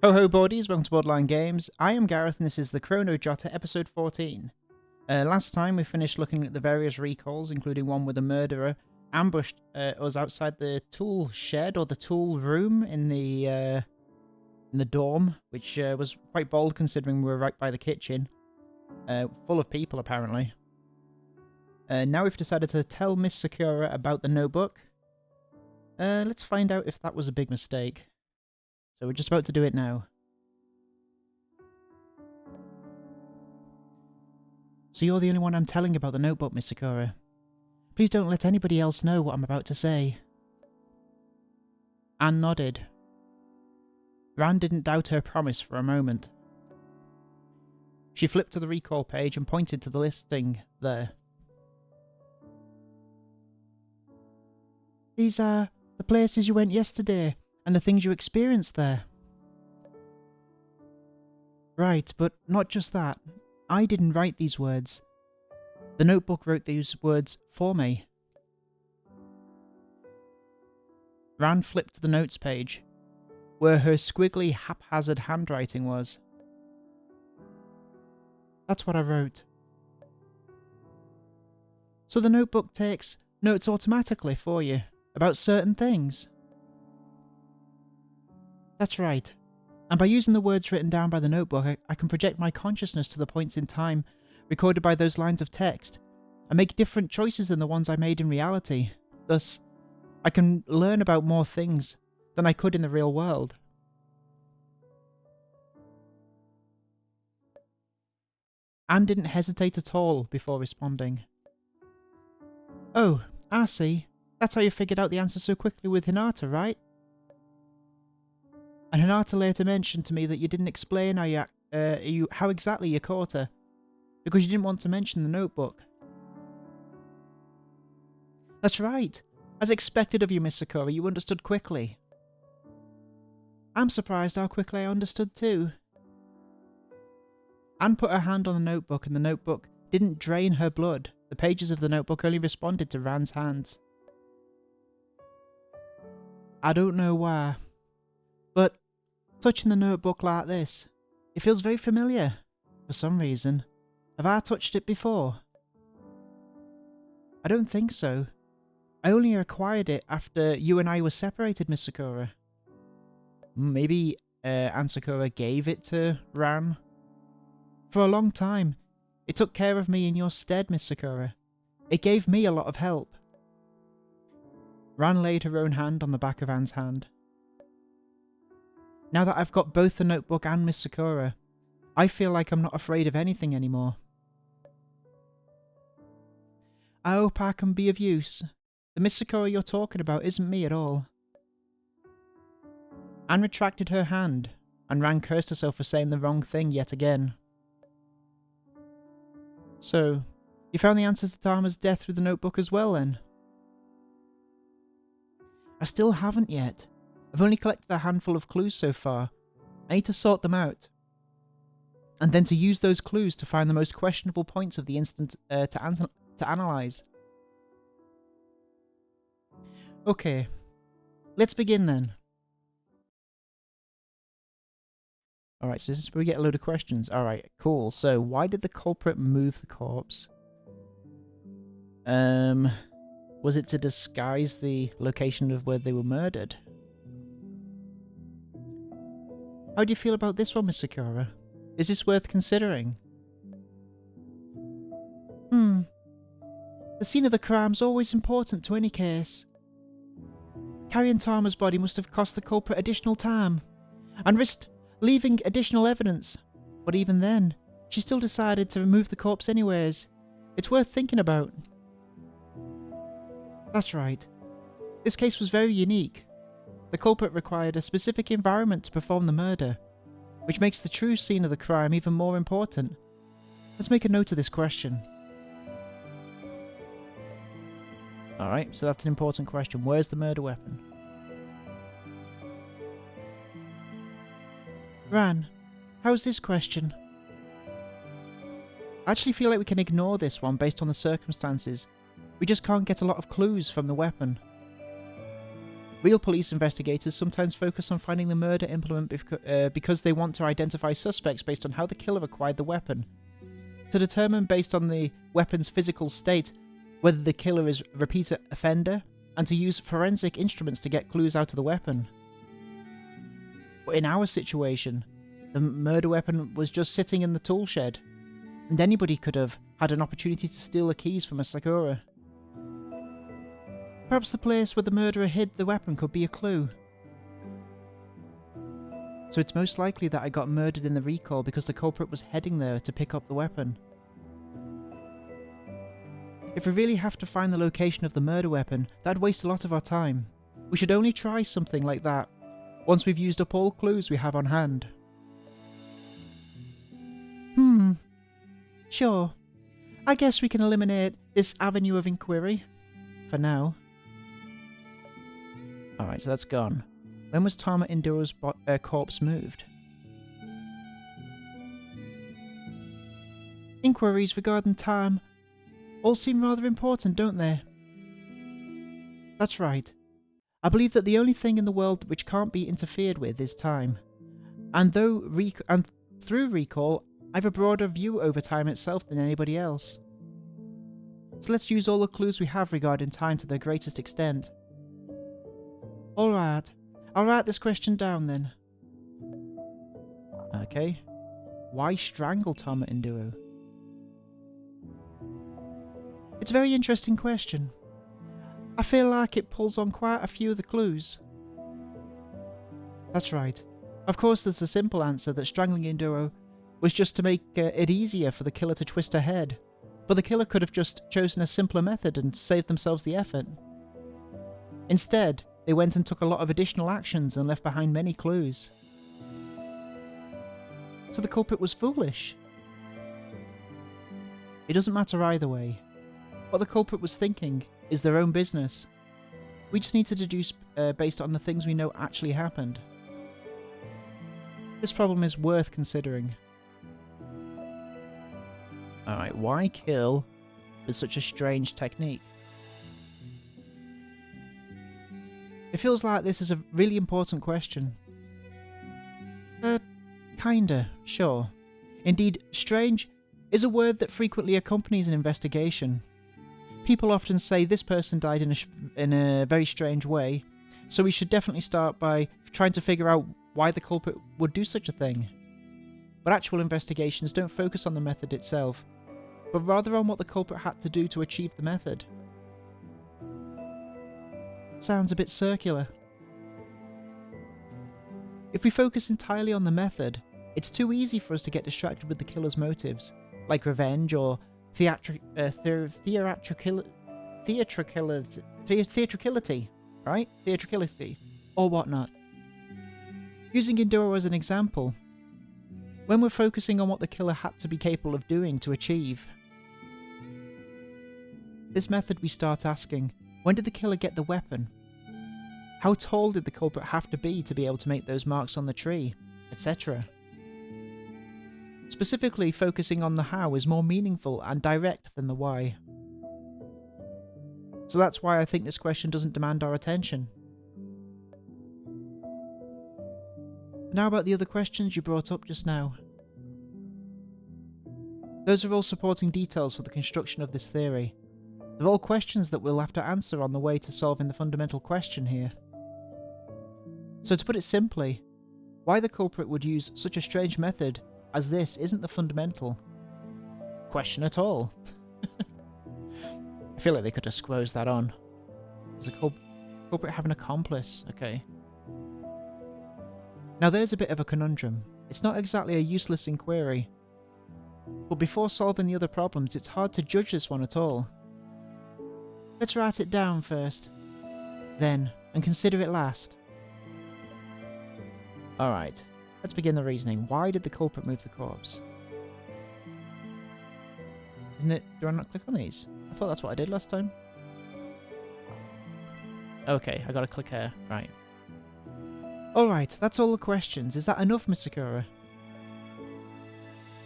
Ho ho boardies, welcome to Borderline Games. I am Gareth and this is the Chrono Jotter episode 14. Last time we finished looking at the various recalls, including one with a murderer ambushed us outside the tool shed or the tool room in the dorm, which was quite bold considering we were right by the kitchen. Full of people apparently. Now we've decided to tell Miss Sakura about the notebook. Let's find out if that was a big mistake. So we're just about to do it now. So you're the only one I'm telling about the notebook, Miss Sakura. Please don't let anybody else know what I'm about to say. Anne nodded. Ran didn't doubt her promise for a moment. She flipped to the recall page and pointed to the listing there. These are the places you went yesterday, and the things you experienced there. Right, but not just that. I didn't write these words. The notebook wrote these words for me. Ran flipped to the notes page, where her squiggly, haphazard handwriting was. That's what I wrote. So the notebook takes notes automatically for you, about certain things. That's right. And by using the words written down by the notebook, I can project my consciousness to the points in time recorded by those lines of text, and make different choices than the ones I made in reality. Thus, I can learn about more things than I could in the real world. Anne didn't hesitate at all before responding. Oh, I see. That's how you figured out the answer so quickly with Hinata, right? And Hinata later mentioned to me that you didn't explain how exactly you caught her, because you didn't want to mention the notebook. That's right. As expected of you, Miss Sakura, you understood quickly. I'm surprised how quickly I understood too. Anne put her hand on the notebook and the notebook didn't drain her blood. The pages of the notebook only responded to Ran's hands. I don't know why, but touching the notebook like this, it feels very familiar, for some reason. Have I touched it before? I don't think so. I only acquired it after you and I were separated, Miss Sakura. Maybe Aunt Sakura gave it to Ran? For a long time, it took care of me in your stead, Miss Sakura. It gave me a lot of help. Ran laid her own hand on the back of Anne's hand. Now that I've got both the notebook and Miss Sakura, I feel like I'm not afraid of anything anymore. I hope I can be of use. The Miss Sakura you're talking about isn't me at all. Anne retracted her hand, and Ran cursed herself for saying the wrong thing yet again. So, you found the answer to Tama's death through the notebook as well then? I still haven't yet. I've only collected a handful of clues so far. I need to sort them out. And then to use those clues to find the most questionable points of the incident to analyse. Okay, let's begin then. Alright, so this is where we get a load of questions. Alright, cool. So, why did the culprit move the corpse? Was it to disguise the location of where they were murdered? How do you feel about this one, Miss Sakura? Is this worth considering? The scene of the crime's always important to any case. Carrying Tama's body must have cost the culprit additional time, and risked leaving additional evidence. But even then, she still decided to remove the corpse anyways. It's worth thinking about. That's right. This case was very unique. The culprit required a specific environment to perform the murder, which makes the true scene of the crime even more important. Let's make a note of this question. Alright, so that's an important question. Where's the murder weapon? Ran, how's this question? I actually feel like we can ignore this one based on the circumstances. We just can't get a lot of clues from the weapon. Real police investigators sometimes focus on finding the murder implement because they want to identify suspects based on how the killer acquired the weapon. To determine, based on the weapon's physical state, whether the killer is a repeat offender, and to use forensic instruments to get clues out of the weapon. But in our situation, the murder weapon was just sitting in the tool shed, and anybody could have had an opportunity to steal the keys from a Sakura. Perhaps the place where the murderer hid the weapon could be a clue. So it's most likely that I got murdered in the recall because the culprit was heading there to pick up the weapon. If we really have to find the location of the murder weapon, that'd waste a lot of our time. We should only try something like that once we've used up all clues we have on hand. Sure. I guess we can eliminate this avenue of inquiry. For now. Alright, so that's gone. When was Tama Induro's corpse moved? Inquiries regarding time all seem rather important, don't they? That's right. I believe that the only thing in the world which can't be interfered with is time. And through recall, I have a broader view over time itself than anybody else. So let's use all the clues we have regarding time to their greatest extent. Alright, I'll write this question down then. Okay. Why strangle Tama Induro? It's a very interesting question. I feel like it pulls on quite a few of the clues. That's right. Of course there's a simple answer that strangling Induro was just to make it easier for the killer to twist her head. But the killer could have just chosen a simpler method and saved themselves the effort. Instead, they went and took a lot of additional actions and left behind many clues. So the culprit was foolish. It doesn't matter either way. What the culprit was thinking is their own business. We just need to deduce based on the things we know actually happened. This problem is worth considering. Alright, why kill with such a strange technique? It feels like this is a really important question. Kinda, sure. Indeed, strange is a word that frequently accompanies an investigation. People often say this person died in a very strange way, so we should definitely start by trying to figure out why the culprit would do such a thing. But actual investigations don't focus on the method itself, but rather on what the culprit had to do to achieve the method. Sounds a bit circular. If we focus entirely on the method, it's too easy for us to get distracted with the killer's motives, like revenge or theatricality, right? Theatricality, or whatnot. Using Induro as an example, when we're focusing on what the killer had to be capable of doing to achieve this method, we start asking, when did the killer get the weapon? How tall did the culprit have to be able to make those marks on the tree, etc.? Specifically, focusing on the how is more meaningful and direct than the why. So that's why I think this question doesn't demand our attention. Now about the other questions you brought up just now. Those are all supporting details for the construction of this theory. They're all questions that we'll have to answer on the way to solving the fundamental question here. So to put it simply, why the culprit would use such a strange method as this isn't the fundamental question at all. I feel like they could have squozed that on. Does the culprit have an accomplice? Okay. Now there's a bit of a conundrum. It's not exactly a useless inquiry, but before solving the other problems, it's hard to judge this one at all. Let's write it down first, then, and consider it last. Alright, let's begin the reasoning. Why did the culprit move the corpse? Isn't it? Do I not click on these? I thought that's what I did last time. Okay, I gotta click here. Right. Alright, that's all the questions. Is that enough, Miss Sakura?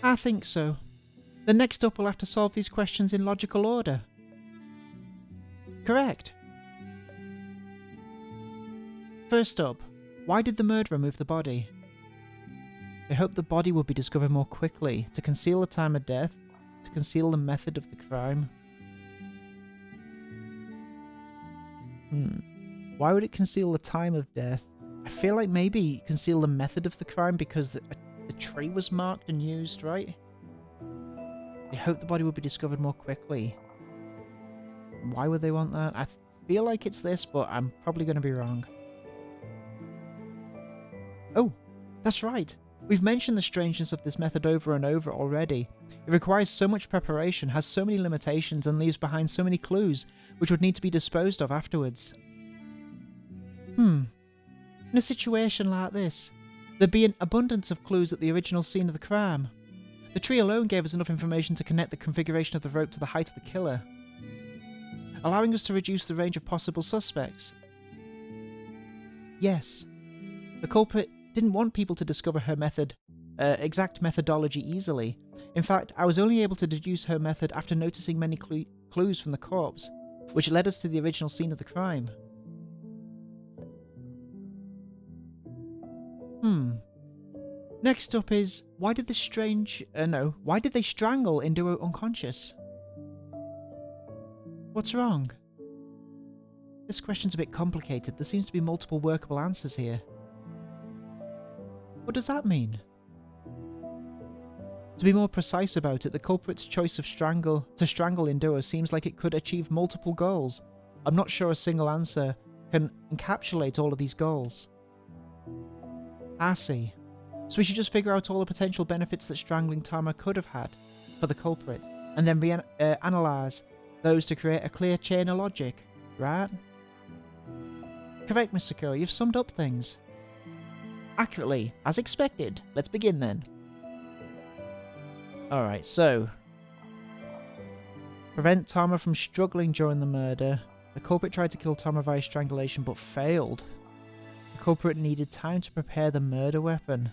I think so. Then next up we'll have to solve these questions in logical order. Correct. First up, why did the murderer move the body? They hoped the body would be discovered more quickly, to conceal the time of death, to conceal the method of the crime. Why would it conceal the time of death? I feel like maybe conceal the method of the crime because the tree was marked and used, right? They hoped the body would be discovered more quickly. Why would they want that? I feel like it's this, but I'm probably going to be wrong. Oh, that's right. We've mentioned the strangeness of this method over and over already. It requires so much preparation, has so many limitations, and leaves behind so many clues, which would need to be disposed of afterwards. In a situation like this, there'd be an abundance of clues at the original scene of the crime. The tree alone gave us enough information to connect the configuration of the rope to the height of the killer, allowing us to reduce the range of possible suspects. Yes, the culprit didn't want people to discover her exact methodology easily. In fact, I was only able to deduce her method after noticing many clues from the corpse, which led us to the original scene of the crime. Next up is, why did they strangle Induo unconscious? What's wrong? This question's a bit complicated. There seems to be multiple workable answers here. What does that mean? To be more precise about it, the culprit's choice to strangle Induo seems like it could achieve multiple goals. I'm not sure a single answer can encapsulate all of these goals. I see. So we should just figure out all the potential benefits that strangling Tama could have had for the culprit, and then analyse those to create a clear chain of logic, right? Correct, Mr. Ko, you've summed up things accurately, as expected. Let's begin then. Alright, so prevent Tama from struggling during the murder. The culprit tried to kill Tama via strangulation but failed. The culprit needed time to prepare the murder weapon.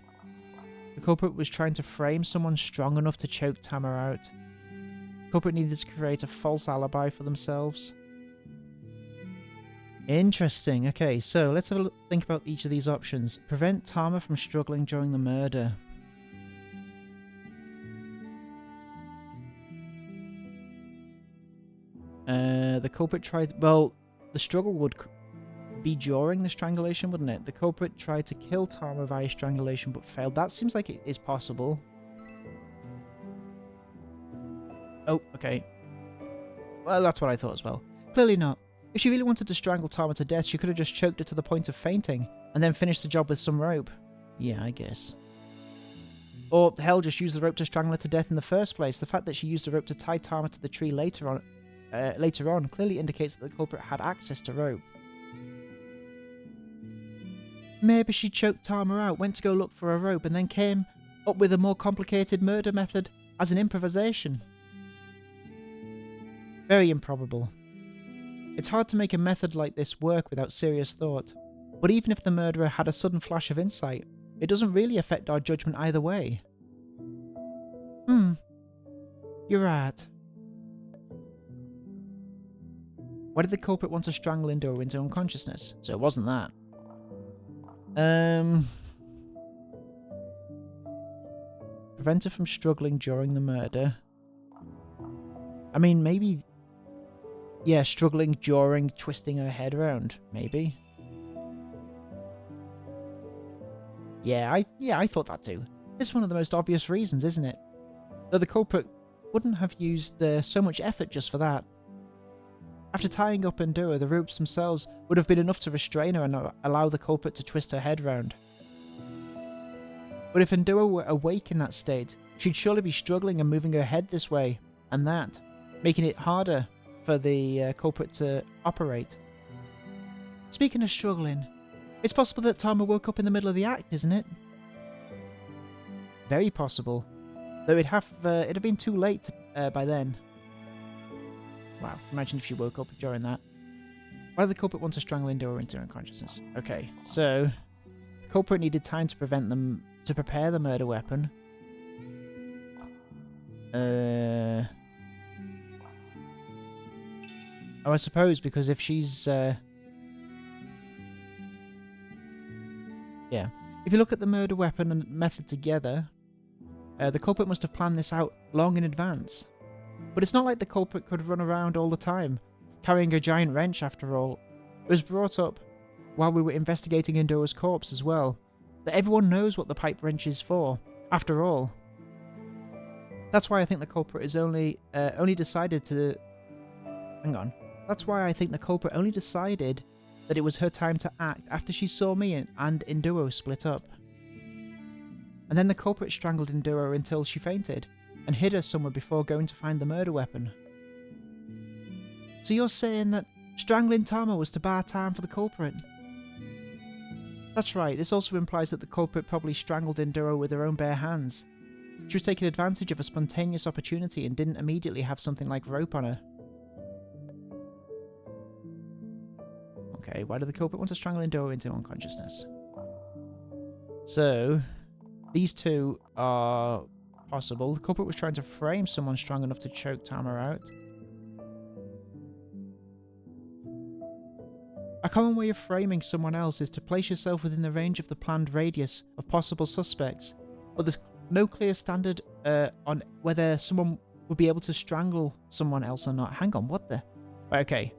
The culprit was trying to frame someone strong enough to choke Tama out. The culprit needed to create a false alibi for themselves. Interesting. Okay, so let's have a think about each of these options. Prevent Tama from struggling during the murder. The culprit tried... Well, the struggle would be during the strangulation, wouldn't it? The culprit tried to kill Tama via strangulation but failed. That seems like it is possible. Oh, okay. Well, that's what I thought as well. Clearly not. If she really wanted to strangle Tama to death, she could have just choked her to the point of fainting, and then finished the job with some rope. Yeah, I guess. Or, hell, just use the rope to strangle her to death in the first place. The fact that she used the rope to tie Tama to the tree later on clearly indicates that the culprit had access to rope. Maybe she choked Tama out, went to go look for a rope, and then came up with a more complicated murder method as an improvisation. Very improbable. It's hard to make a method like this work without serious thought, but even if the murderer had a sudden flash of insight, it doesn't really affect our judgment either way. You're right. Why did the culprit want to strangle Induo into unconsciousness? So it wasn't that. Prevent her from struggling during the murder. I mean, maybe... Yeah, struggling during twisting her head around, maybe. Yeah, I thought that too. It's one of the most obvious reasons, isn't it? Though the culprit wouldn't have used so much effort just for that. After tying up Induo, the ropes themselves would have been enough to restrain her and allow the culprit to twist her head round. But if Induo were awake in that state, she'd surely be struggling and moving her head this way and that, making it harder for the culprit to operate. Speaking of struggling, it's possible that Tama woke up in the middle of the act, isn't it? Very possible. Though it'd have been too late by then. Wow, imagine if she woke up during that. Why did the culprit want to strangle Induo into unconsciousness? Okay, so the culprit needed time to prepare the murder weapon. Oh, I suppose because if she's If you look at the murder weapon and method together, the culprit must have planned this out long in advance. But it's not like the culprit could run around all the time, carrying a giant wrench after all. It was brought up while we were investigating Indora's corpse as well, that everyone knows what the pipe wrench is for, after all. That's why I think the culprit is only decided to... Hang on. That's why I think the culprit only decided that it was her time to act after she saw me and Induro split up. And then the culprit strangled Induro until she fainted, and hid her somewhere before going to find the murder weapon. So you're saying that strangling Tama was to buy time for the culprit? That's right, this also implies that the culprit probably strangled Induro with her own bare hands. She was taking advantage of a spontaneous opportunity and didn't immediately have something like rope on her. Okay, why did the culprit want to strangle Induro into unconsciousness? So, these two are possible. The culprit was trying to frame someone strong enough to choke Tama out. A common way of framing someone else is to place yourself within the range of the planned radius of possible suspects, but there's no clear standard on whether someone would be able to strangle someone else or not. Hang on, what the... Right, okay.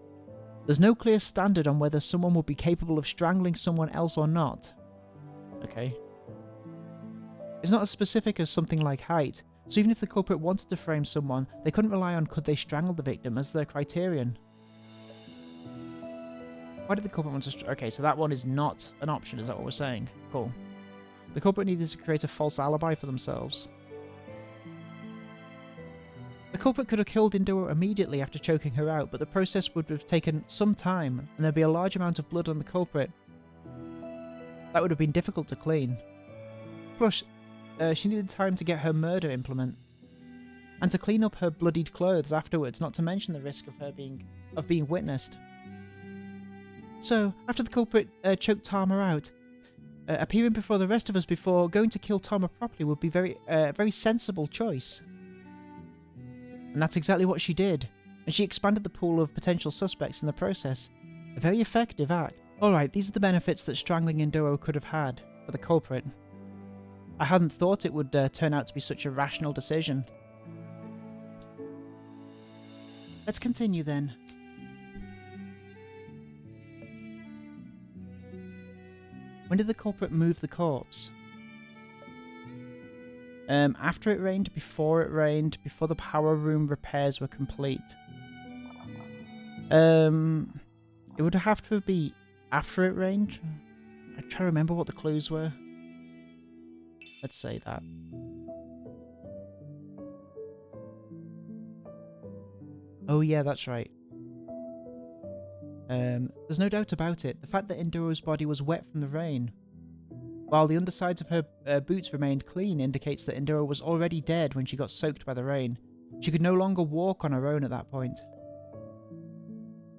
There's no clear standard on whether someone would be capable of strangling someone else or not. Okay. It's not as specific as something like height, so even if the culprit wanted to frame someone, they couldn't rely on could they strangle the victim as their criterion. Why did the culprit want to... Okay, so that one is not an option, is that what we're saying? Cool. The culprit needed to create a false alibi for themselves. The culprit could have killed Induro immediately after choking her out, but the process would have taken some time, and there'd be a large amount of blood on the culprit. That would have been difficult to clean. Plus, she needed time to get her murder implement, and to clean up her bloodied clothes afterwards, not to mention the risk of her being witnessed. So, after the culprit choked Tama out, appearing before the rest of us before going to kill Tama properly would be very sensible choice. And that's exactly what she did, and she expanded the pool of potential suspects in the process. A very effective act. Alright, these are the benefits that strangling Induro could have had for the culprit. I hadn't thought it would turn out to be such a rational decision. Let's continue then. When did the culprit move the corpse? After it rained, before it rained, before the power room repairs were complete. It would have to be after it rained. I'm trying to remember what the clues were. Let's say that. Oh yeah, that's right. There's no doubt about it. The fact that Induro's body was wet from the rain, while the undersides of her boots remained clean, indicates that Induro was already dead when she got soaked by the rain. She could no longer walk on her own at that point.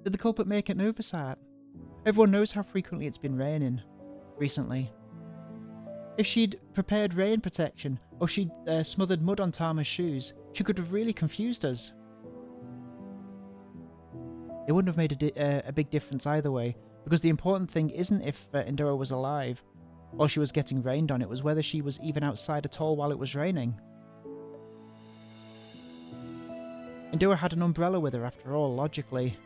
Did the culprit make an oversight? Everyone knows how frequently it's been raining recently. If she'd prepared rain protection, or she'd smothered mud on Tama's shoes, she could have really confused us. It wouldn't have made a big difference either way, because the important thing isn't if Induro was alive while she was getting rained on, it was whether she was even outside at all while it was raining. Induro had an umbrella with her after all, logically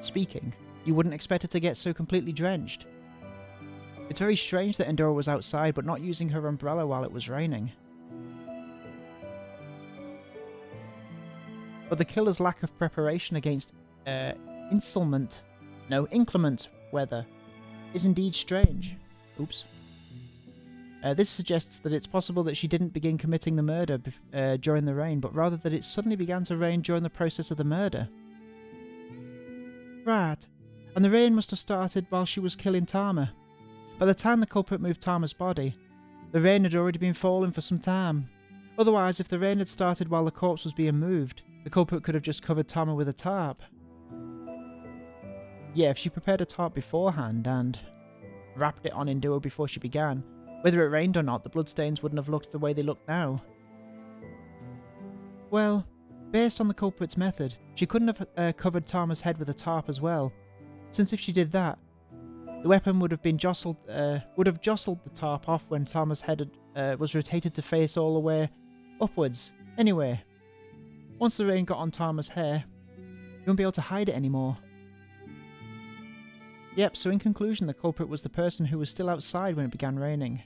speaking. You wouldn't expect her to get so completely drenched. It's very strange that Induro was outside but not using her umbrella while it was raining. But the killer's lack of preparation against inclement weather is indeed strange. Oops. This suggests that it's possible that she didn't begin committing the murder during the rain, but rather that it suddenly began to rain during the process of the murder. Right. And the rain must have started while she was killing Tama. By the time the culprit moved Tama's body, the rain had already been falling for some time. Otherwise, if the rain had started while the corpse was being moved, the culprit could have just covered Tama with a tarp. Yeah, if she prepared a tarp beforehand and wrapped it on Induro before she began, whether it rained or not, the bloodstains wouldn't have looked the way they look now. Well, based on the culprit's method, she couldn't have covered Tama's head with a tarp as well, since if she did that, The weapon would have jostled the tarp off when Tama's head was rotated to face all the way upwards. Anyway, once the rain got on Tama's hair, you won't be able to hide it anymore. Yep, so in conclusion, the culprit was the person who was still outside when it began raining.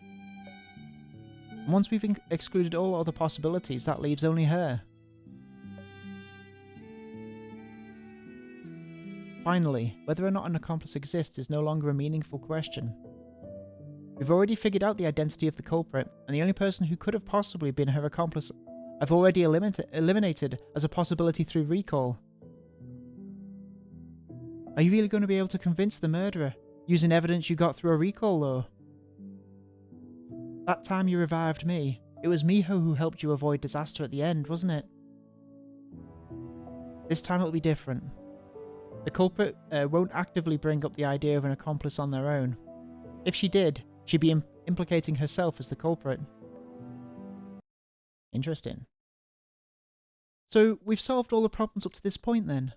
And once we've excluded all other possibilities, that leaves only her. Finally, whether or not an accomplice exists is no longer a meaningful question. We've already figured out the identity of the culprit, and the only person who could have possibly been her accomplice I've already eliminated as a possibility through recall. Are you really going to be able to convince the murderer, using evidence you got through a recall though? That time you revived me, it was Miho who helped you avoid disaster at the end, wasn't it? This time it'll be different. The culprit won't actively bring up the idea of an accomplice on their own. If she did, she'd be implicating herself as the culprit. Interesting. So, we've solved all the problems up to this point then?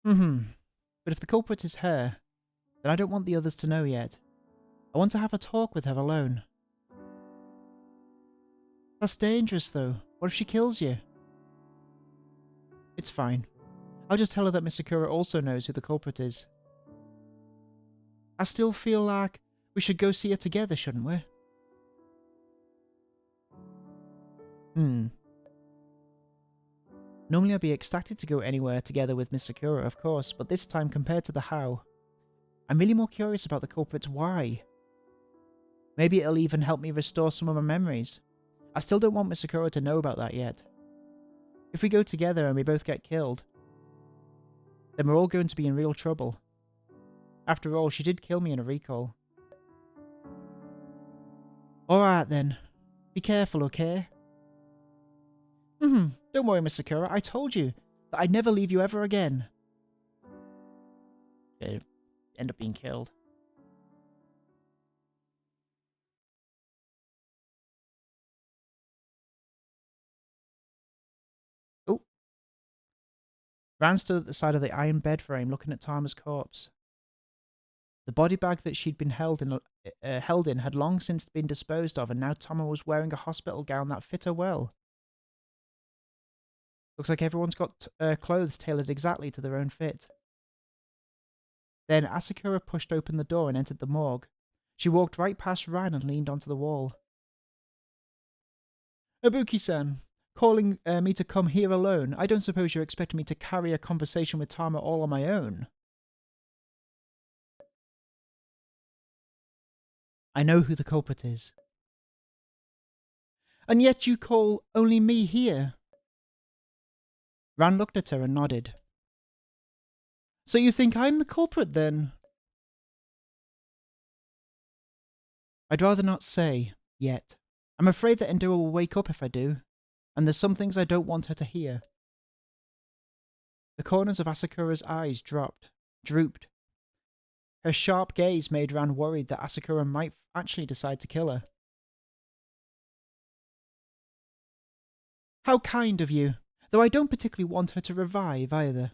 But if the culprit is her, then I don't want the others to know yet. I want to have a talk with her alone. That's dangerous though. What if she kills you? It's fine. I'll just tell her that Misakura also knows who the culprit is. I still feel like we should go see her together, shouldn't we? Normally I'd be ecstatic to go anywhere together with Misakura, of course, but this time compared to the how, I'm really more curious about the culprit's why. Maybe it'll even help me restore some of my memories. I still don't want Misakura to know about that yet. If we go together and we both get killed, then we're all going to be in real trouble. After all, she did kill me in a recall. Alright then. Be careful, okay? Don't worry, Miss Sakura. I told you that I'd never leave you ever again. Gonna end up being killed. Oh. Ran stood at the side of the iron bed frame looking at Tama's corpse. The body bag that she'd been held in had long since been disposed of, and now Tama was wearing a hospital gown that fit her well. Looks like everyone's got clothes tailored exactly to their own fit. Then Asakura pushed open the door and entered the morgue. She walked right past Ran and leaned onto the wall. Ibuki-san, calling me to come here alone. I don't suppose you're expecting me to carry a conversation with Tama all on my own. I know who the culprit is. And yet you call only me here? Ran looked at her and nodded. So you think I'm the culprit then? I'd rather not say, yet. I'm afraid that Endura will wake up if I do, and there's some things I don't want her to hear. The corners of Asakura's eyes drooped. Her sharp gaze made Ran worried that Asakura might actually decide to kill her. How kind of you, though I don't particularly want her to revive either.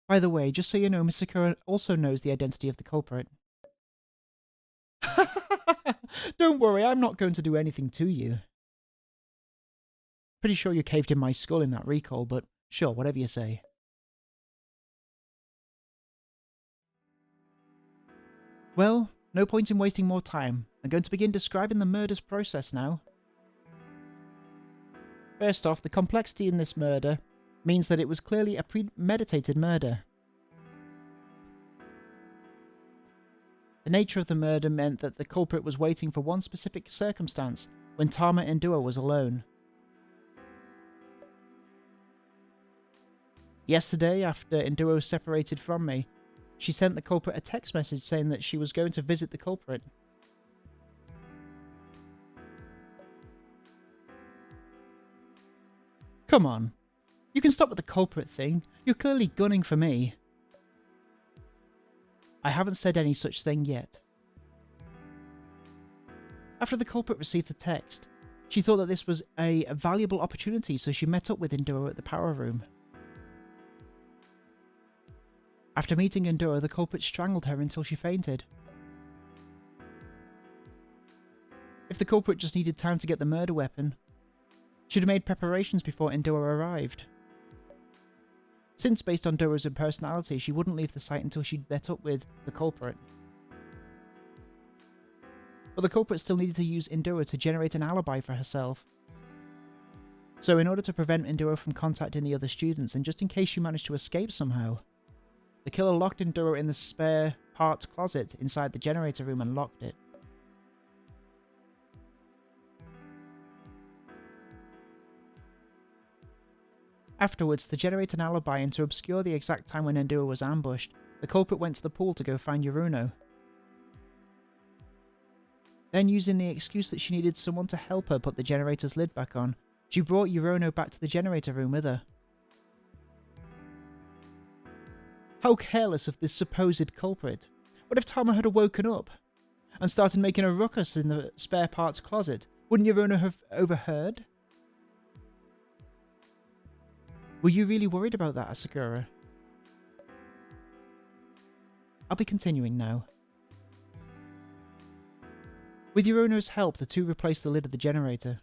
By the way, just so you know, Miss Sakura also knows the identity of the culprit. Don't worry, I'm not going to do anything to you. Pretty sure you caved in my skull in that recall, but sure, whatever you say. Well, no point in wasting more time. I'm going to begin describing the murder's process now. First off, the complexity in this murder means that it was clearly a premeditated murder. The nature of the murder meant that the culprit was waiting for one specific circumstance when Tama Endua was alone. Yesterday, after Endua separated from me, she sent the culprit a text message saying that she was going to visit the culprit. Come on. You can stop with the culprit thing. You're clearly gunning for me. I haven't said any such thing yet. After the culprit received the text, she thought that this was a valuable opportunity, so she met up with Endura at the power room. After meeting Enduro, the culprit strangled her until she fainted. If the culprit just needed time to get the murder weapon, she'd have made preparations before Enduro arrived. Since, based on Endoro's personality, she wouldn't leave the site until she'd met up with the culprit. But the culprit still needed to use Enduro to generate an alibi for herself. So in order to prevent Enduro from contacting the other students, and just in case she managed to escape somehow, the killer locked Enduro in the spare parts closet inside the generator room and locked it. Afterwards, to generate an alibi and to obscure the exact time when Enduro was ambushed, the culprit went to the pool to go find Chrono. Then, using the excuse that she needed someone to help her put the generator's lid back on, she brought Chrono back to the generator room with her. How careless of this supposed culprit. What if Tama had woken up and started making a ruckus in the spare parts closet? Wouldn't Chrono have overheard? Were you really worried about that, Asakura? I'll be continuing now. With Chrono's help, the two replaced the lid of the generator.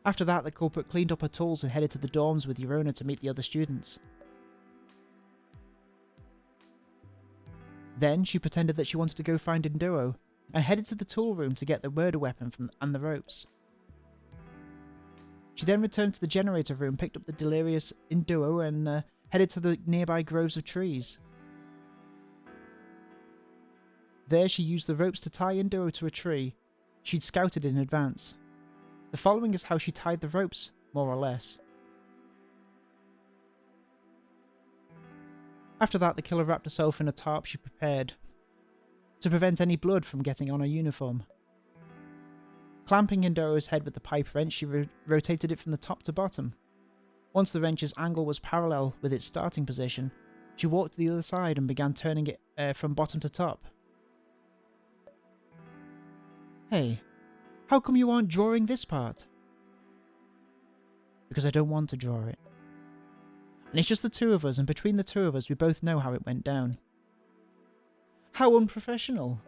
After that, the culprit cleaned up her tools and headed to the dorms with Chrono to meet the other students. Then, she pretended that she wanted to go find Enduro, and headed to the tool room to get the murder weapon and the ropes. She then returned to the generator room, picked up the delirious Enduro, and headed to the nearby groves of trees. There, she used the ropes to tie Enduro to a tree she'd scouted in advance. The following is how she tied the ropes, more or less. After that, the killer wrapped herself in a tarp she prepared to prevent any blood from getting on her uniform. Clamping Enduro's head with the pipe wrench, she rotated it from the top to bottom. Once the wrench's angle was parallel with its starting position, she walked to the other side and began turning it from bottom to top. Hey, how come you aren't drawing this part? Because I don't want to draw it. And it's just the two of us, and between the two of us, we both know how it went down. How unprofessional.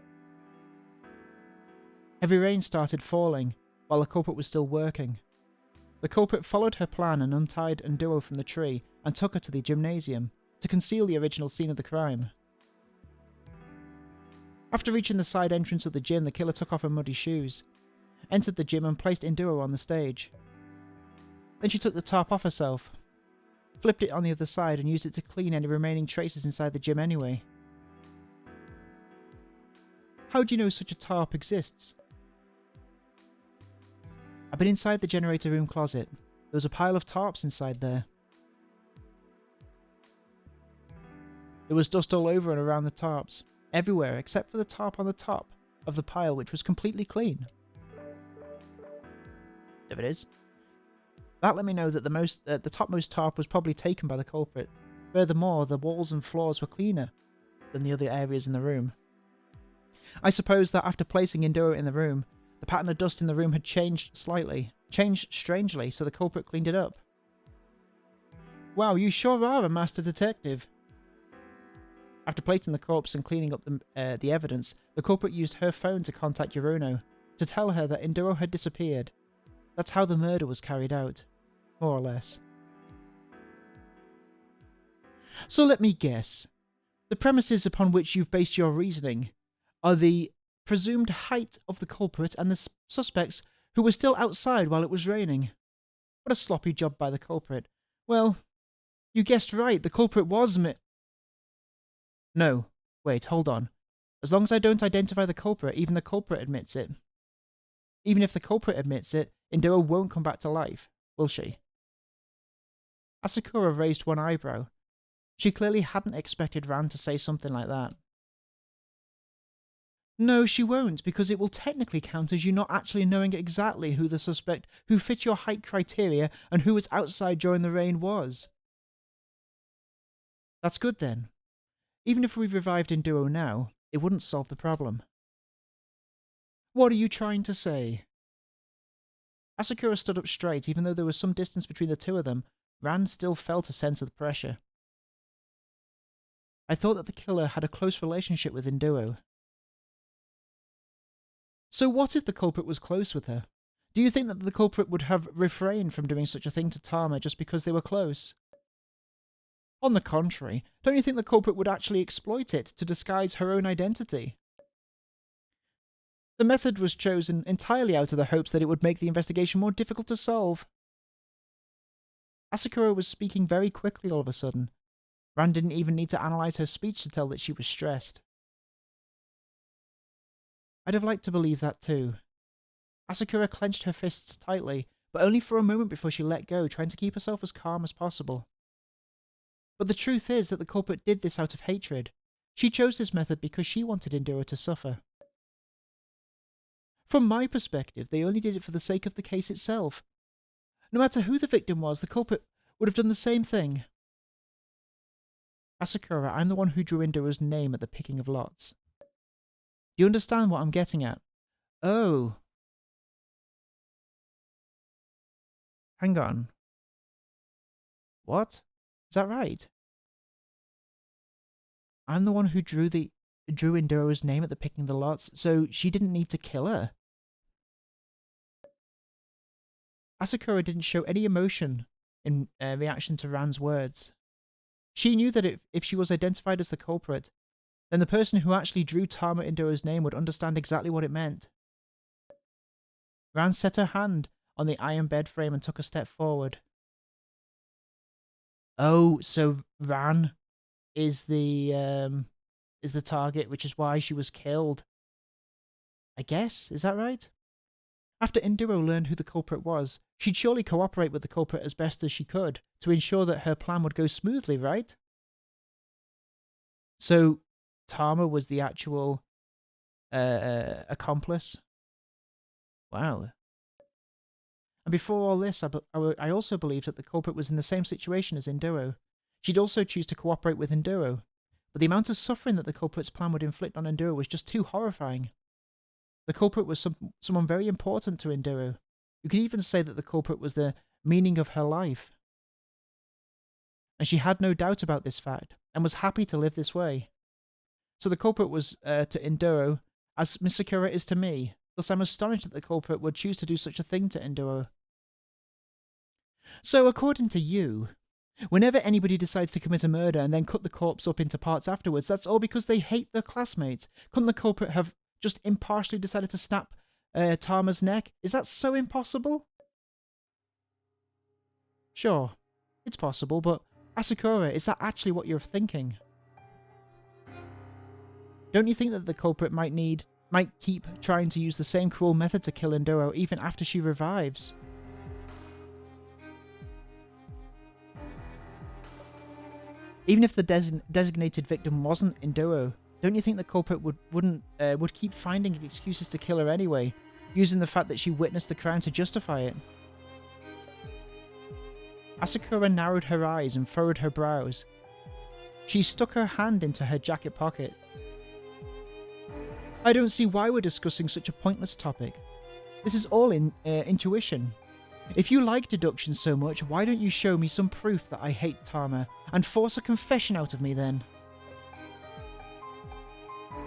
Heavy rain started falling, while the culprit was still working. The culprit followed her plan and untied Enduro from the tree, and took her to the gymnasium, to conceal the original scene of the crime. After reaching the side entrance of the gym, the killer took off her muddy shoes, entered the gym and placed Enduro on the stage. Then she took the tarp off herself, flipped it on the other side and used it to clean any remaining traces inside the gym anyway. How do you know such a tarp exists? I've been inside the generator room closet. There was a pile of tarps inside there. There was dust all over and around the tarps, everywhere except for the tarp on the top of the pile, which was completely clean. There it is. That let me know that the topmost tarp was probably taken by the culprit. Furthermore, the walls and floors were cleaner than the other areas in the room. I suppose that after placing Enduro in the room, the pattern of dust in the room had changed strangely, so the culprit cleaned it up. Wow, you sure are a master detective. After plating the corpse and cleaning up the evidence, the culprit used her phone to contact Chrono, to tell her that Enduro had disappeared. That's how the murder was carried out, more or less. So let me guess. The premises upon which you've based your reasoning are the presumed height of the culprit and the suspects who were still outside while it was raining. What a sloppy job by the culprit. Well, you guessed right, the culprit was No, wait, hold on. As long as I don't identify the culprit, even the culprit admits it. Even if the culprit admits it, Enduro won't come back to life, will she? Asakura raised one eyebrow. She clearly hadn't expected Ran to say something like that. No, she won't, because it will technically count as you not actually knowing exactly who the suspect who fit your height criteria and who was outside during the rain was. That's good then. Even if we revived Enduro now, it wouldn't solve the problem. What are you trying to say? Asakura stood up straight. Even though there was some distance between the two of them, Ran still felt a sense of the pressure. I thought that the killer had a close relationship with Induo. So what if the culprit was close with her? Do you think that the culprit would have refrained from doing such a thing to Tama just because they were close? On the contrary, don't you think the culprit would actually exploit it to disguise her own identity? The method was chosen entirely out of the hopes that it would make the investigation more difficult to solve. Asakura was speaking very quickly all of a sudden. Ran didn't even need to analyse her speech to tell that she was stressed. I'd have liked to believe that too. Asakura clenched her fists tightly, but only for a moment before she let go, trying to keep herself as calm as possible. But the truth is that the culprit did this out of hatred. She chose this method because she wanted Indira to suffer. From my perspective, they only did it for the sake of the case itself. No matter who the victim was, the culprit would have done the same thing. Asakura, I'm the one who drew Indira's name at the picking of lots. Do you understand what I'm getting at? Oh. Hang on. What? Is that right? I'm the one who drew Indira's name at the picking of the lots, so she didn't need to kill her. Asakura didn't show any emotion in reaction to Ran's words. She knew that if she was identified as the culprit, then the person who actually drew Tama Indira's name would understand exactly what it meant. Ran set her hand on the iron bed frame and took a step forward. Oh, so Ran is the target, which is why she was killed. I guess, is that right? After Indiro learned who the culprit was, she'd surely cooperate with the culprit as best as she could to ensure that her plan would go smoothly, right? So, Tama was the actual accomplice? Wow. And before all this, I also believed that the culprit was in the same situation as Indiro. She'd also choose to cooperate with Indiro, but the amount of suffering that the culprit's plan would inflict on Indiro was just too horrifying. The culprit was someone very important to Indiro. You could even say that the culprit was the meaning of her life. And she had no doubt about this fact, and was happy to live this way. So the culprit was to Indiro, as Misakura is to me, thus I'm astonished that the culprit would choose to do such a thing to Indiro. So according to you, whenever anybody decides to commit a murder and then cut the corpse up into parts afterwards, that's all because they hate their classmates. Couldn't the culprit have just impartially decided to snap Tama's neck? Is that so impossible? Sure, it's possible, but Asakura, is that actually what you're thinking? Don't you think that the culprit might keep trying to use the same cruel method to kill Indiro even after she revives? Even if the designated victim wasn't Indiro, don't you think the culprit would keep finding excuses to kill her anyway, using the fact that she witnessed the crime to justify it? Asakura narrowed her eyes and furrowed her brows. She stuck her hand into her jacket pocket. I don't see why we're discussing such a pointless topic. This is all intuition. If you like deduction so much, why don't you show me some proof that I hate Tama, and force a confession out of me then?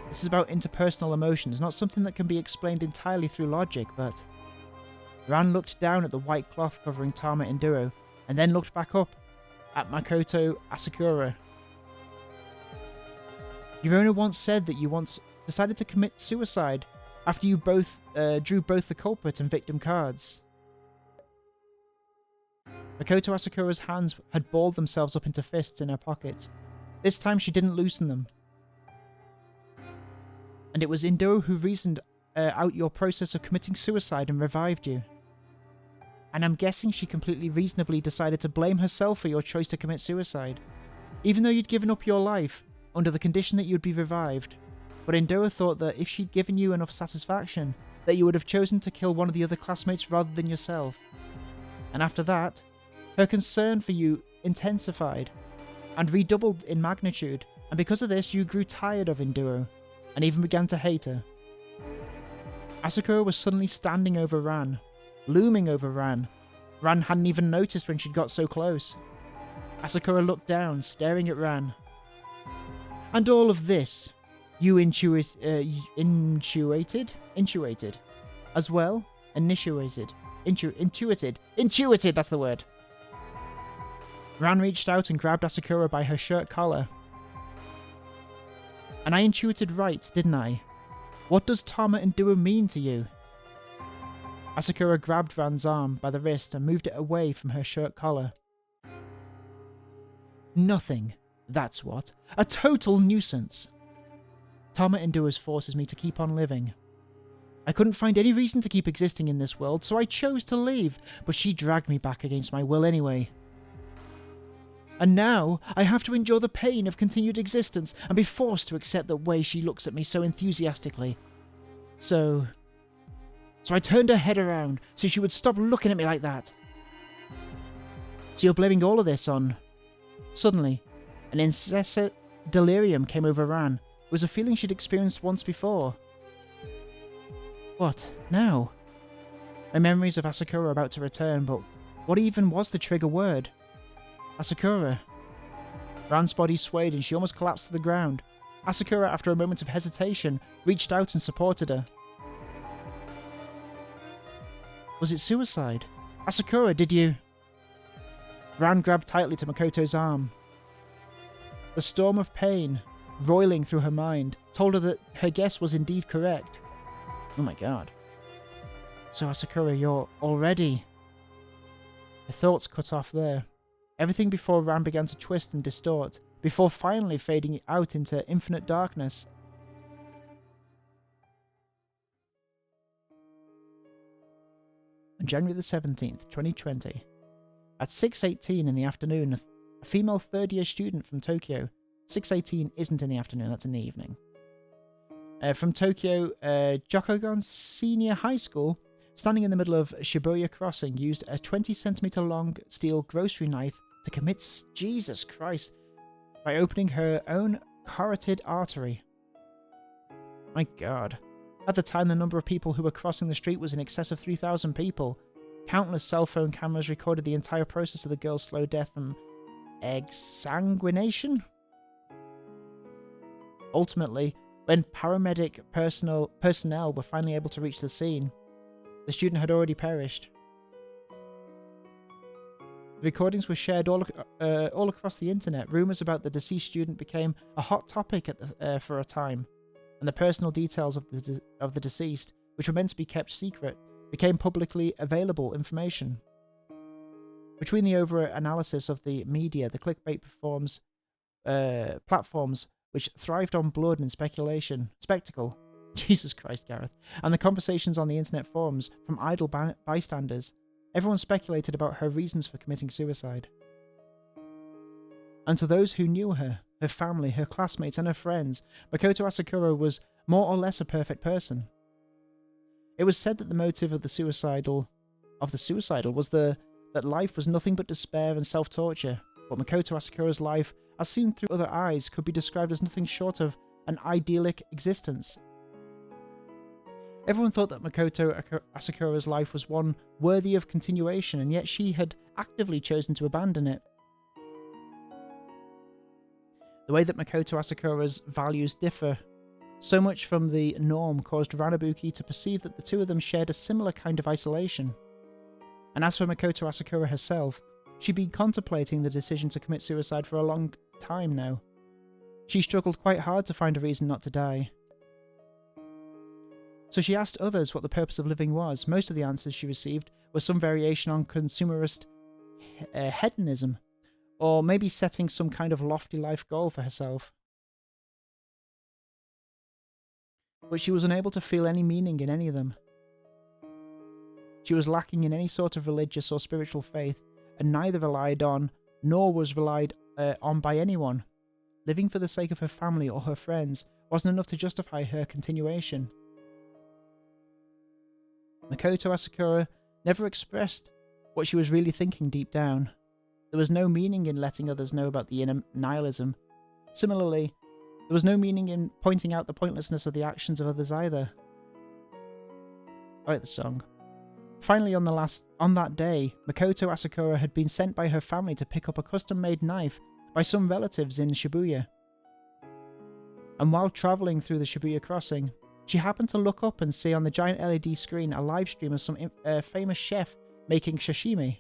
This is about interpersonal emotions, not something that can be explained entirely through logic, but... Ran looked down at the white cloth covering Tama Indiro, and then looked back up at Makoto Asakura. You only once said that you once decided to commit suicide after you both drew both the culprit and victim cards. Makoto Asakura's hands had balled themselves up into fists in her pockets. This time she didn't loosen them. And it was Indiro who reasoned out your process of committing suicide and revived you. And I'm guessing she completely reasonably decided to blame herself for your choice to commit suicide, even though you'd given up your life under the condition that you'd be revived. But Indiro thought that if she'd given you enough satisfaction, that you would have chosen to kill one of the other classmates rather than yourself. And after that, her concern for you intensified and redoubled in magnitude, and because of this you grew tired of Indiro, and even began to hate her. Asakura was suddenly standing over Ran, looming over Ran. Ran hadn't even noticed when she'd got so close. Asakura looked down, staring at Ran. And all of this, you intuited, as well? Intuited, that's the word. Ran reached out and grabbed Asakura by her shirt collar. And I intuited right, didn't I? What does Tama and Dua mean to you? Asakura grabbed Ran's arm by the wrist and moved it away from her shirt collar. Nothing, that's what. A total nuisance. Tama and Dua's forces me to keep on living. I couldn't find any reason to keep existing in this world, so I chose to leave, but she dragged me back against my will anyway. And now, I have to endure the pain of continued existence and be forced to accept the way she looks at me so enthusiastically. So I turned her head around so she would stop looking at me like that. So you're blaming all of this on... Suddenly, an incessant delirium came over Ran. It was a feeling she'd experienced once before. What, now? My memories of Asakura are about to return, but what even was the trigger word? Asakura. Ran's body swayed and she almost collapsed to the ground. Asakura, after a moment of hesitation, reached out and supported her. Was it suicide? Asakura, did you... Ran grabbed tightly to Makoto's arm. The storm of pain, roiling through her mind, told her that her guess was indeed correct. Oh my god. So Asakura, you're already... Her thoughts cut off there. Everything before Ran began to twist and distort, before finally fading out into infinite darkness. On January the 17th, 2020, at 6:18 in the afternoon, a female third-year student from Tokyo... 6:18 isn't in the afternoon, that's in the evening. From Tokyo, Jokogon Senior High School, standing in the middle of Shibuya Crossing, used a 20cm long steel grocery knife to commit Jesus Christ by opening her own carotid artery. My god. At the time, the number of people who were crossing the street was in excess of 3,000 people. Countless cell phone cameras recorded the entire process of the girl's slow death from exsanguination. Ultimately, when paramedic personnel were finally able to reach the scene, the student had already perished. The recordings were shared all across the internet. Rumours about the deceased student became a hot topic for a time, and the personal details of the deceased, which were meant to be kept secret, became publicly available information. Between the over-analysis of the media, the clickbait platforms which thrived on blood and spectacle, Jesus Christ, Gareth, and the conversations on the internet forums from idle bystanders, everyone speculated about her reasons for committing suicide. And to those who knew her, her family, her classmates, and her friends, Makoto Asakura was more or less a perfect person. It was said that the motive of the suicidal was that life was nothing but despair and self-torture, but Makoto Asakura's life, as seen through other eyes, could be described as nothing short of an idyllic existence. Everyone thought that Makoto Asakura's life was one worthy of continuation, and yet she had actively chosen to abandon it. The way that Makoto Asakura's values differ so much from the norm caused Ranabuki to perceive that the two of them shared a similar kind of isolation. And as for Makoto Asakura herself, she'd been contemplating the decision to commit suicide for a long time now. She struggled quite hard to find a reason not to die. So she asked others what the purpose of living was. Most of the answers she received were some variation on consumerist hedonism, or maybe setting some kind of lofty life goal for herself. But she was unable to feel any meaning in any of them. She was lacking in any sort of religious or spiritual faith, and neither relied on, nor was relied on by anyone. Living for the sake of her family or her friends wasn't enough to justify her continuation. Makoto Asakura never expressed what she was really thinking deep down. There was no meaning in letting others know about the inner nihilism. Similarly, there was no meaning in pointing out the pointlessness of the actions of others either. I like the song. Finally, on that day, Makoto Asakura had been sent by her family to pick up a custom-made knife by some relatives in Shibuya. And while travelling through the Shibuya crossing, she happened to look up and see on the giant LED screen a live stream of some famous chef making sashimi.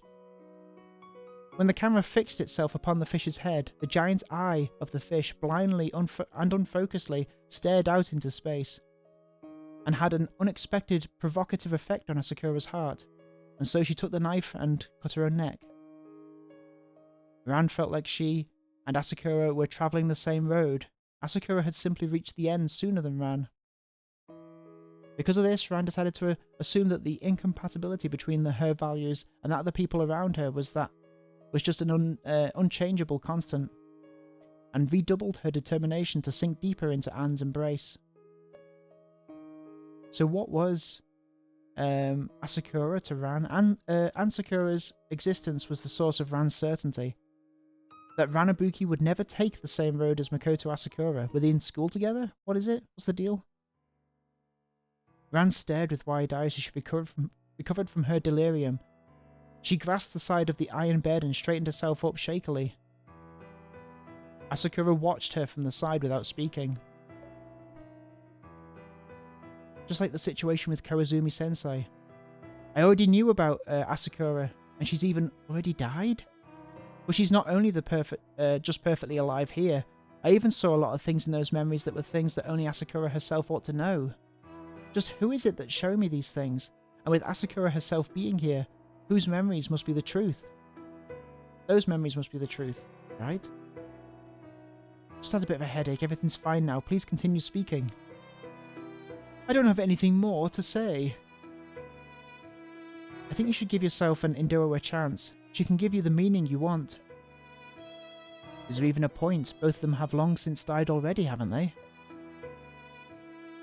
When the camera fixed itself upon the fish's head, the giant's eye of the fish blindly and unfocusedly stared out into space, and had an unexpected provocative effect on Asakura's heart, and so she took the knife and cut her own neck. Ran felt like she and Asakura were travelling the same road. Asakura had simply reached the end sooner than Ran. Because of this, Ran decided to assume that the incompatibility between her values and that of the people around her was just an unchangeable constant, and redoubled her determination to sink deeper into Anne's embrace. So what was Asakura to Ran? Anne Sakura's existence was the source of Ran's certainty. That Ranabuki would never take the same road as Makoto Asakura. Were they in school together? What is it? What's the deal? Ran stared with wide eyes as she recovered from her delirium. She grasped the side of the iron bed and straightened herself up shakily. Asakura watched her from the side without speaking. Just like the situation with Koizumi-sensei. I already knew about Asakura, and she's even already died? Well, she's not only just perfectly alive here, I even saw a lot of things in those memories that were things that only Asakura herself ought to know. Just who is it that's showing me these things? And with Asakura herself being here, whose memories must be the truth? Those memories must be the truth, right? Just had a bit of a headache, everything's fine now, please continue speaking. I don't have anything more to say. I think you should give yourself and Indoro a chance. She can give you the meaning you want. Is there even a point? Both of them have long since died already, haven't they?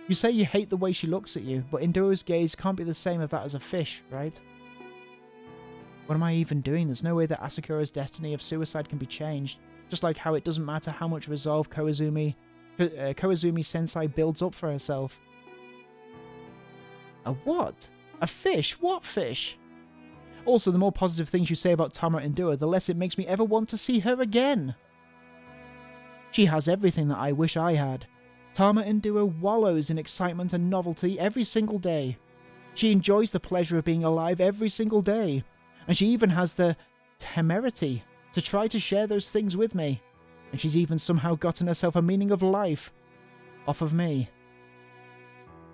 You say you hate the way she looks at you, but Indoro's gaze can't be the same as that as a fish, right? What am I even doing? There's no way that Asakura's destiny of suicide can be changed. Just like how it doesn't matter how much resolve Koizumi-sensei builds up for herself. A what? A fish? What fish? Also, the more positive things you say about Tama Indoro, the less it makes me ever want to see her again. She has everything that I wish I had. Tama Indoro wallows in excitement and novelty every single day. She enjoys the pleasure of being alive every single day. And she even has the temerity to try to share those things with me. And she's even somehow gotten herself a meaning of life off of me.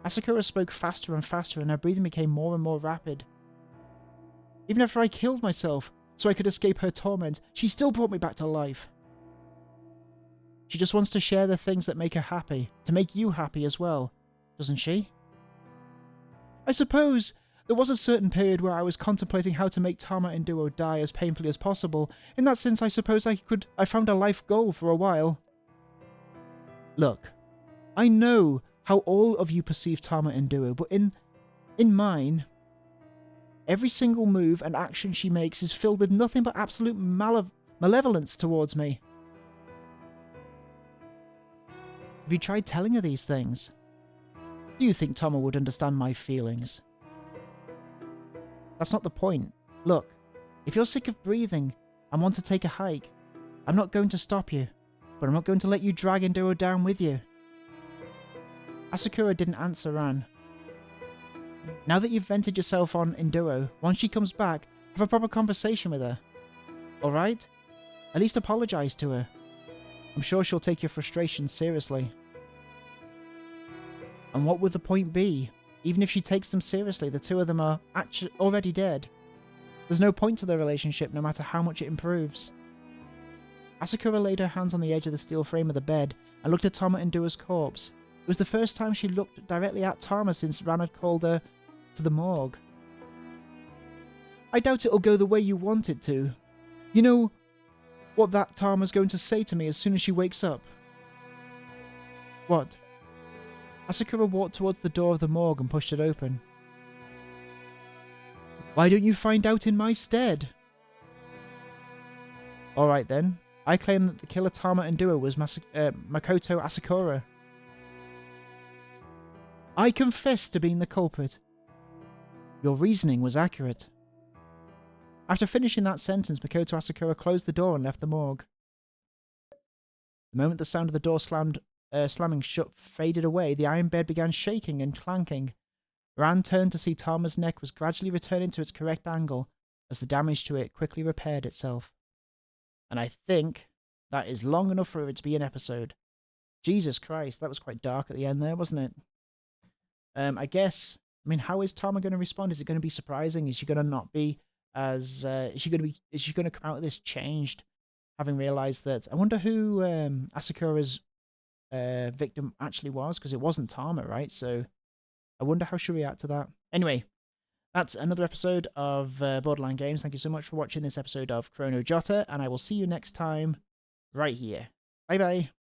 Asakura spoke faster and faster, and her breathing became more and more rapid. Even after I killed myself, so I could escape her torment, she still brought me back to life. She just wants to share the things that make her happy, to make you happy as well, doesn't she? I suppose there was a certain period where I was contemplating how to make Tama Indoro die as painfully as possible. In that sense, I suppose I found a life goal for a while. Look, I know how all of you perceive Tama Indoro, but in mine, every single move and action she makes is filled with nothing but absolute malevolence towards me. Have you tried telling her these things? Do you think Tama would understand my feelings? That's not the point. Look, if you're sick of breathing and want to take a hike, I'm not going to stop you, but I'm not going to let you drag Indoro down with you. Asakura didn't answer Ran. Now that you've vented yourself on Indoro, once she comes back, have a proper conversation with her. Alright? At least apologise to her. I'm sure she'll take your frustrations seriously. And what would the point be? Even if she takes them seriously, the two of them are actually already dead. There's no point to their relationship, no matter how much it improves. Asakura laid her hands on the edge of the steel frame of the bed and looked at Tama Indoro's corpse. It was the first time she looked directly at Tama since Ran had called her to the morgue. I doubt it'll go the way you want it to. You know what that Tama's going to say to me as soon as she wakes up? What? Asakura walked towards the door of the morgue and pushed it open. Why don't you find out in my stead? Alright then. I claim that the killer Tama Indoro was Makoto Asakura. I confess to being the culprit. Your reasoning was accurate. After finishing that sentence, Makoto Asakura closed the door and left the morgue. The moment the sound of the door slammed slamming shut faded away, the iron bed began shaking and clanking. Ran turned to see Tama's neck was gradually returning to its correct angle as the damage to it quickly repaired itself. And I think that is long enough for it to be an episode. Jesus Christ, that was quite dark at the end there, wasn't it? I guess, I mean, how is Tama going to respond? Is it going to be surprising? Is she going to not be as, is she going to come out of this changed, having realized that, I wonder who Asakura's victim actually was, because it wasn't Tama, right? So I wonder how she'll react to that. Anyway, that's another episode of Borderline Games. Thank you so much for watching this episode of Chrono Jotter, and I will see you next time right here. Bye-bye.